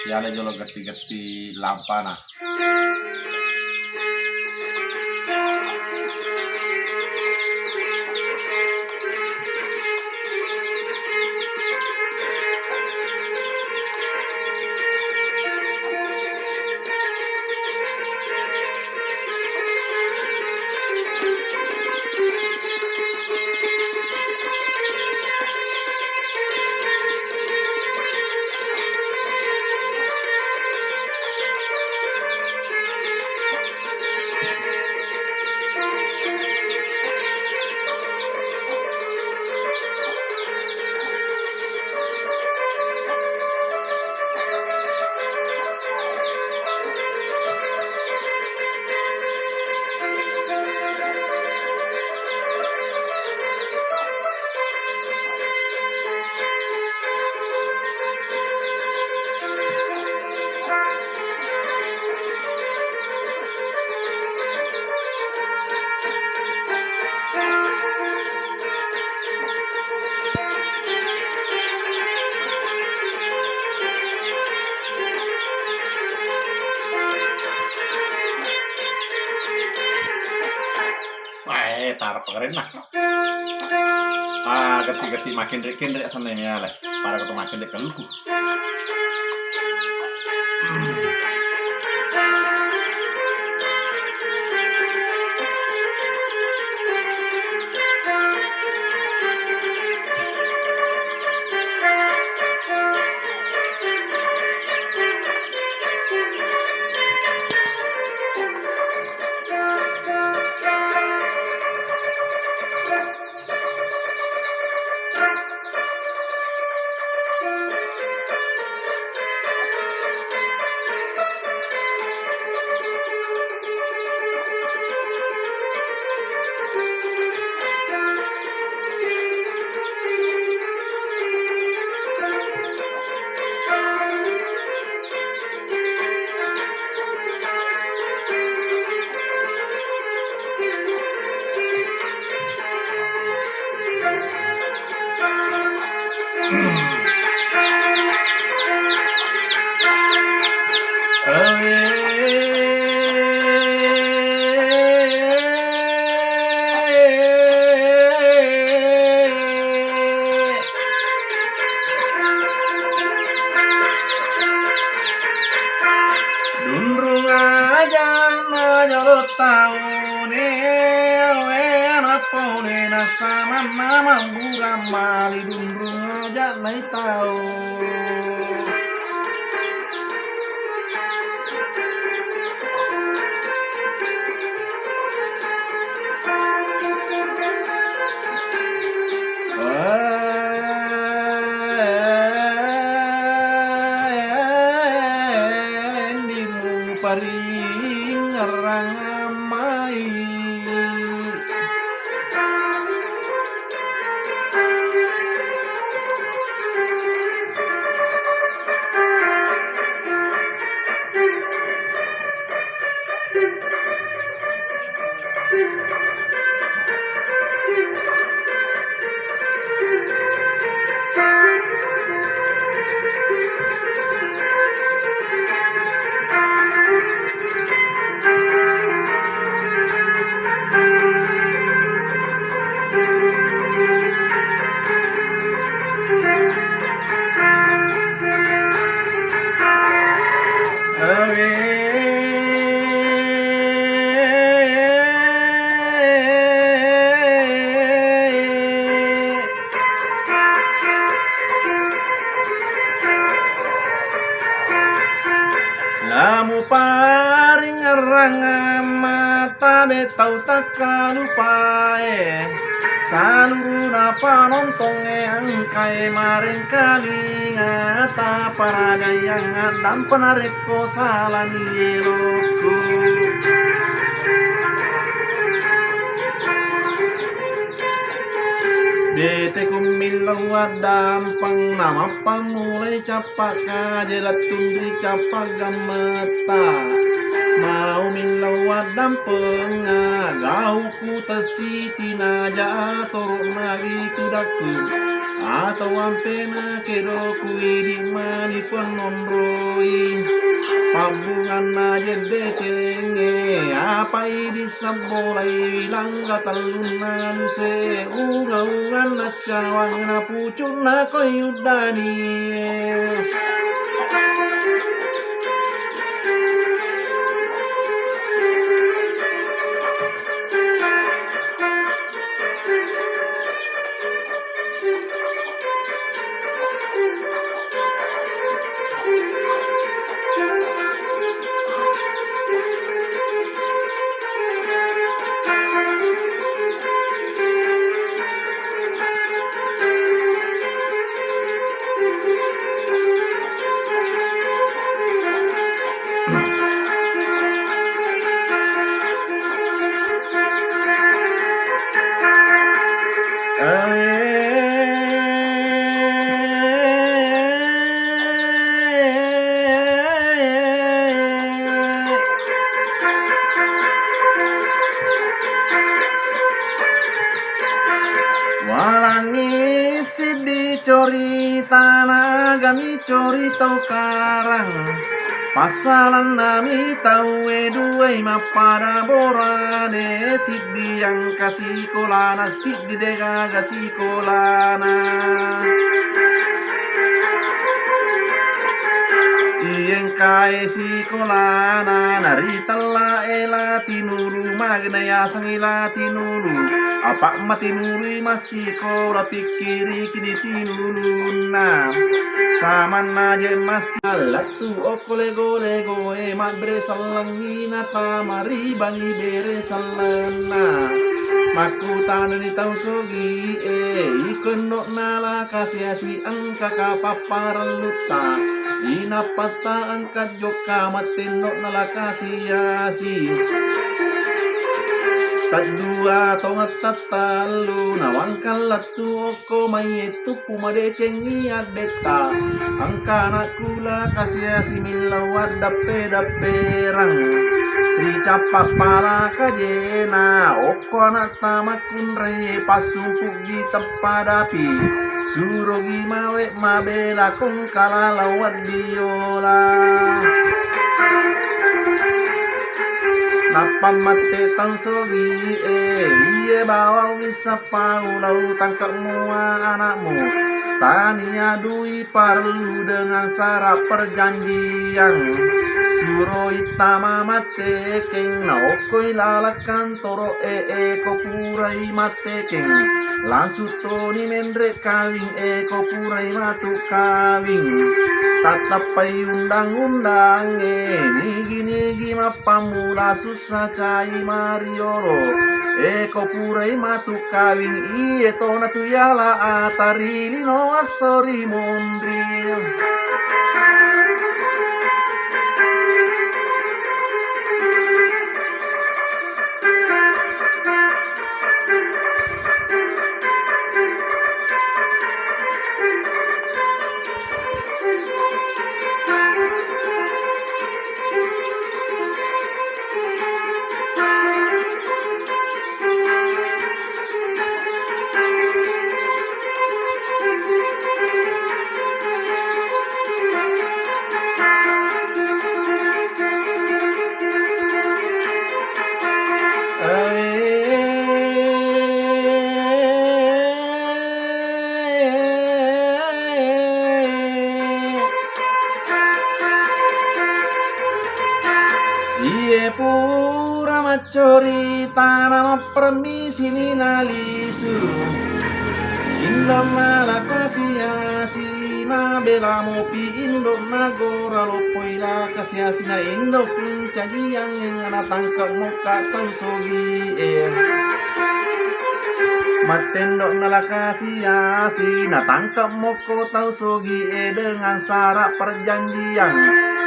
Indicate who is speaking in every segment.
Speaker 1: Yala jolo gati-gati lampana. Tar pengerin lah. Gati-gati makin dek sana ini ya lah. Para ketemu makin dek keluku. Dundrung aja najolo taune wena pole na sama nama buram mali dundrung aja nai tau. Paring ngerang amai Lamu paring ngerang mata betau tak lupae saluruna panontonge angkai maring kali ngata para jayang dan penareko salani eloko bete kumilau dampang nama pamulai capak kajelat tundri capak gameta mau milau dampang gau ku tasiti naja ator nagi tudaku atau ampena kedo kuidi mani penondroi pabungan na jede cenge apa di sabolai langga talunan se unga na cawang na pucuk na koyudani Walangi sidi cori tanah gami cori tau karang pasalan nami tau dua mapada borane sidi yang kasih kolana sidi dega kasih kolana iyeng kai si kolana naritala ela tinulu magnaya sangila tinulu apa matinului masih kora pikiri kini tinuluna sama naje masih latu oko lego lego mat bre salangina tamari bani bere salana makutan ni tau sogi ikon no nala kasiasi angka kapaparan luta inapata angkat joka matin no nala kasiasi Kadua tongat tatalu nawang kalatu oko mayetu pumade cengi adeta angkana kula kasih similawat dape daperang tricapa para kajena oko anak tamakun re pasumpuk di tempadapi surogi mawe mabela kong kalalawat diola Napa mate tau sogi iye bawa bisa paulau tangkap mua anakmu tania dui parlu dengan syarat perjanjian suro itama mate keng naokoi lalakan toro ko purai mate keng langsung toni mendrek kawing ko purai matu kawing tatapai undang-undang nigi mapamula susah cai marioro eko purai matu kawing iye tona tuyala atari lino asori mondril Iye pura macori tanam permisi ni nalisu Indo malakasiasi na bela mopi Indo nagora lopoila kasiasi na Indo puncaji yang anak tangkap muka tau sogi Matendo nalakasiasi na tangkap moko tau sogi dengan syarat perjanjian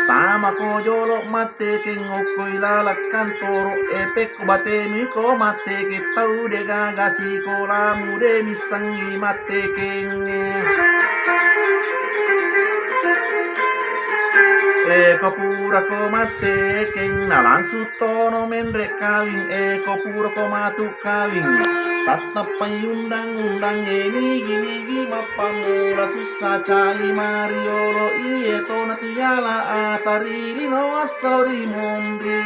Speaker 1: Tama ko jolok mate keng okoi lalakan toro epek ko bate mi ko mate ke tau de gagasi ko lamu de misangi mate keng eko pura ko mate keng nalansu tono mendrek kawing eko pura ko matu kawing Tatapai undang-undang ini gigi mapangula susah cai mariolo iye to natuyala atari lino asori mondi